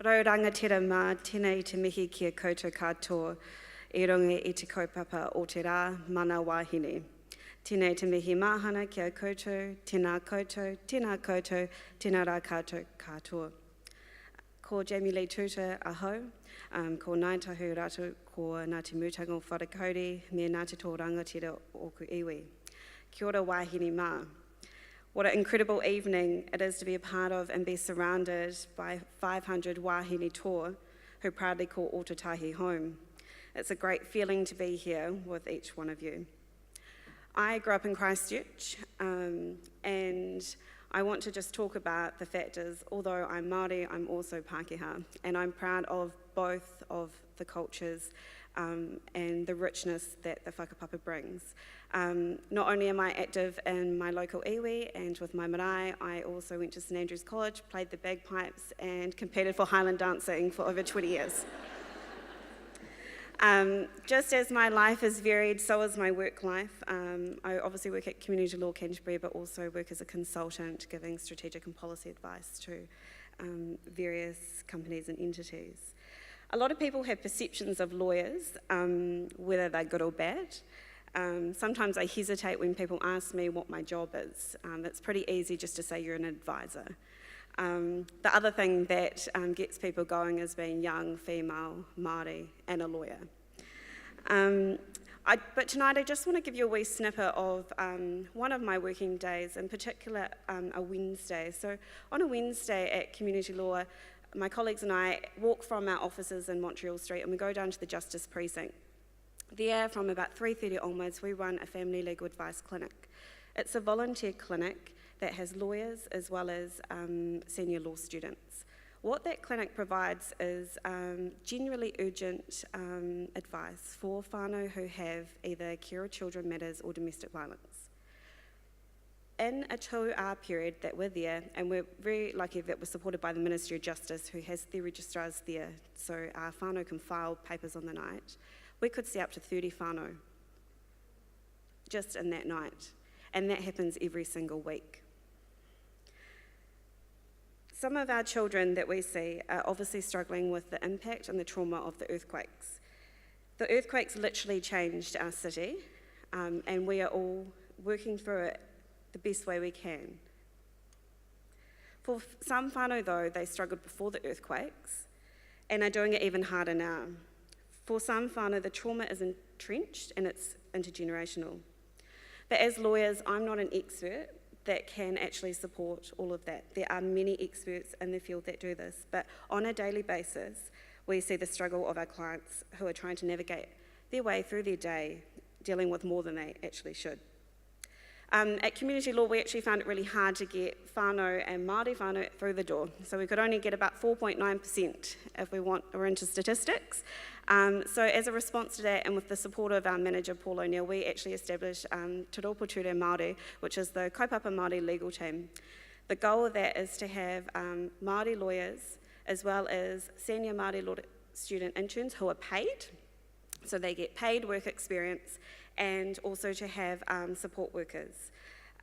Rau rangatira mā, tēnei te mihi kia koutou katoa, I runga I te kaupapa o te rā, mana wāhine. Tēnei te mihi māhana kia koutou, tēnā koutou, tēnā rā koutou katoa. Ko Jamie Lee Tuuta ahau, ko Ngāi Tahu Ratu, ko Ngā Te Mūtanga o Wharakauri, me Ngā Te Tō Rangatira Oku Iwi. Kia ora wāhine mā. What an incredible evening it is to be a part of and be surrounded by 500 wāhine toa who proudly call Ōtautahi home. It's a great feeling to be here with each one of you. I grew up in Christchurch, and I want to just talk about the fact is, although I'm Māori, I'm also Pākehā, and I'm proud of both of the cultures and the richness that the whakapapa brings. Not only am I active in my local iwi and with my marae, I also went to St Andrews College, played the bagpipes and competed for Highland dancing for over 20 years. Just as my life is varied, so is my work life. I obviously work at Community Law Canterbury, but also work as a consultant, giving strategic and policy advice to various companies and entities. A lot of people have perceptions of lawyers, whether they're good or bad. Sometimes I hesitate when people ask me what my job is. It's pretty easy just to say you're an advisor. The other thing that gets people going is being young, female, Māori, and a lawyer. But tonight I just want to give you a wee snippet of one of my working days, in particular a Wednesday. So on a Wednesday at Community Law, my colleagues and I walk from our offices in Montreal Street and we go down to the Justice Precinct. There, from about 3:30 onwards, we run a family legal advice clinic. It's a volunteer clinic that has lawyers as well as senior law students. What that clinic provides is genuinely urgent advice for whānau who have either care of children matters or domestic violence. In a 2-hour period that we're there, and we're very lucky that we're supported by the Ministry of Justice, who has their registrars there, so our whānau can file papers on the night, we could see up to 30 whānau just in that night, and that happens every single week. Some of our children that we see are obviously struggling with the impact and the trauma of the earthquakes. The earthquakes literally changed our city, and we are all working through it the best way we can. For some whānau though, they struggled before the earthquakes and are doing it even harder now. For some whānau, the trauma is entrenched and it's intergenerational. But as lawyers, I'm not an expert that can actually support all of that. There are many experts in the field that do this, but on a daily basis, we see the struggle of our clients who are trying to navigate their way through their day, dealing with more than they actually should. At Community Law, we actually found it really hard to get whānau and Māori whānau through the door. So we could only get about 4.9% if we're into statistics. So as a response to that, and with the support of our manager, Paul O'Neill, we actually established Te Rōpū Ture Māori, which is the kaupapa Māori legal team. The goal of that is to have Māori lawyers, as well as senior Māori law student interns who are paid, so they get paid work experience, and also to have support workers.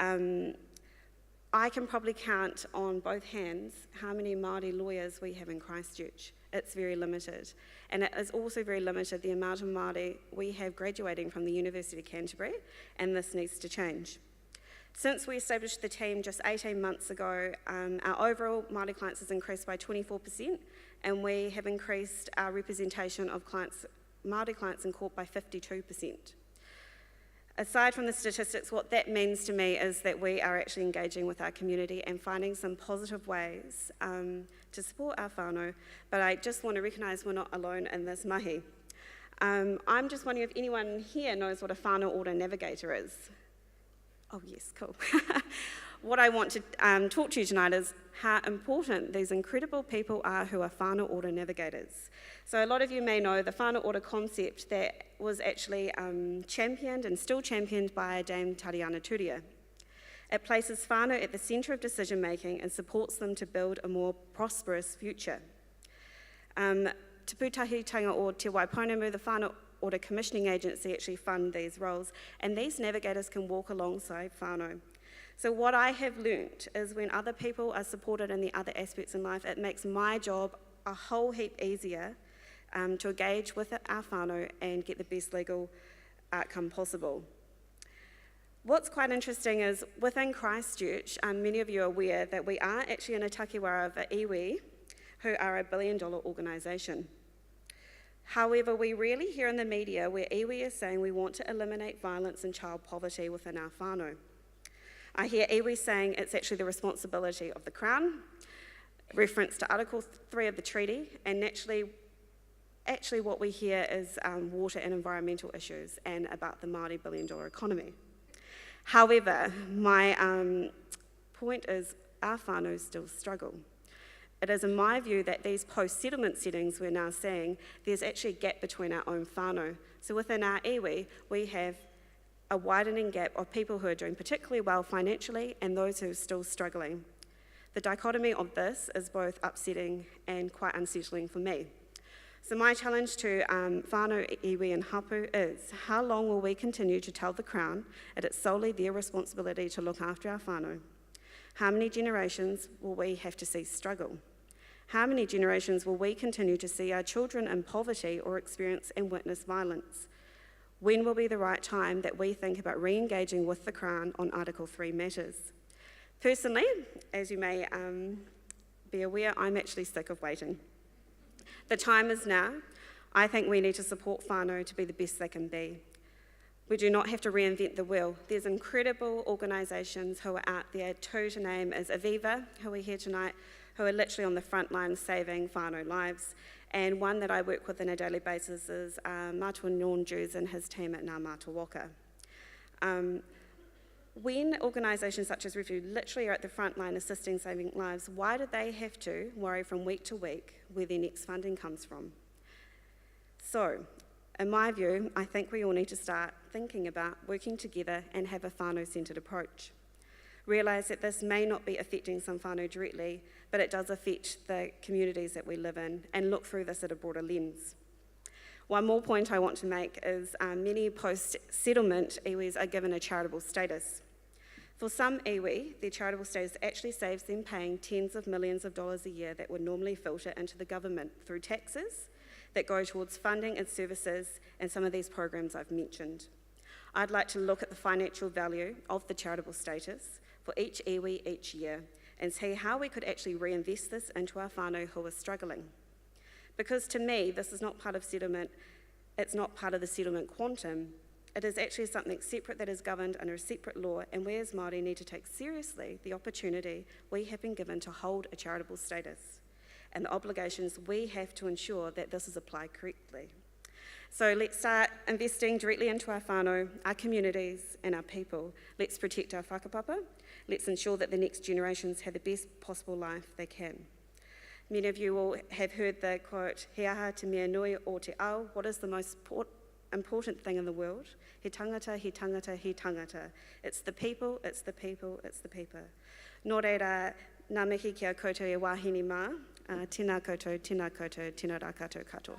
I can probably count on both hands how many Māori lawyers we have in Christchurch. It's very limited. And it is also very limited the amount of Māori we have graduating from the University of Canterbury, and this needs to change. Since we established the team just 18 months ago, our overall Māori clients has increased by 24%, and we have increased our representation of Māori clients in court by 52%. Aside from the statistics, what that means to me is that we are actually engaging with our community and finding some positive ways to support our whānau, but I just want to recognise we're not alone in this mahi. I'm just wondering if anyone here knows what a whānau order navigator is. Oh yes, cool. What I want to talk to you tonight is how important these incredible people are who are whānau order navigators. So a lot of you may know the whānau order concept that was actually championed and still championed by Dame Tariana Turia. It places whānau at the centre of decision making and supports them to build a more prosperous future. Te Pūtahitanga o Te Waipounamu, the whānau order commissioning agency, actually fund these roles, and these navigators can walk alongside whānau. So what I have learnt is when other people are supported in the other aspects in life, it makes my job a whole heap easier to engage with our whānau and get the best legal outcome possible. What's quite interesting is within Christchurch, many of you are aware that we are actually in a takiwara of iwi, who are a $1 billion organisation. However, we rarely hear in the media where iwi is saying we want to eliminate violence and child poverty within our whānau. I hear iwi saying it's actually the responsibility of the Crown, reference to Article 3 of the treaty, and actually what we hear is water and environmental issues and about the Māori $1 billion economy. However, my point is our whānau still struggle. It is in my view that these post-settlement settings we're now seeing, there's actually a gap between our own whānau. So within our iwi, we have a widening gap of people who are doing particularly well financially and those who are still struggling. The dichotomy of this is both upsetting and quite unsettling for me. So my challenge to whānau, iwi and hapu is, how long will we continue to tell the Crown that it's solely their responsibility to look after our whānau? How many generations will we have to see struggle? How many generations will we continue to see our children in poverty or experience and witness violence? When will be the right time that we think about re-engaging with the Crown on Article 3 matters? Personally, as you may be aware, I'm actually sick of waiting. The time is now. I think we need to support whānau to be the best they can be. We do not have to reinvent the wheel. There's incredible organisations who are out there. Tuuta name is Aviva, who are here tonight, who are literally on the front line saving whānau lives. And one that I work with on a daily basis is Mātua Nonjus and his team at Ngā Mātua Waka. When organisations such as Refuge literally are at the front line assisting saving lives, why do they have to worry from week to week where their next funding comes from? So, in my view, I think we all need to start thinking about working together and have a whānau-centred approach. Realise that this may not be affecting some whānau directly, but it does affect the communities that we live in, and look through this at a broader lens. One more point I want to make is many post-settlement iwis are given a charitable status. For some iwi, their charitable status actually saves them paying tens of millions of dollars a year that would normally filter into the government through taxes that go towards funding and services and some of these programs I've mentioned. I'd like to look at the financial value of the charitable status for each iwi each year and see how we could actually reinvest this into our whānau who are struggling. Because to me, this is not part of settlement, it's not part of the settlement quantum. It is actually something separate that is governed under a separate law, and we as Māori need to take seriously the opportunity we have been given to hold a charitable status and the obligations we have to ensure that this is applied correctly. So let's start investing directly into our whānau, our communities and our people. Let's protect our whakapapa. Let's ensure that the next generations have the best possible life they can. Many of you will have heard the quote, he aha te mea nui o te ao, what is the most important thing in the world? He tangata, he tangata, he tangata. It's the people, it's the people, it's the people. Nō reira, ngā mihi kia koutou e wāhine mā, tēnā koutou, tēnā rā koutou katoa.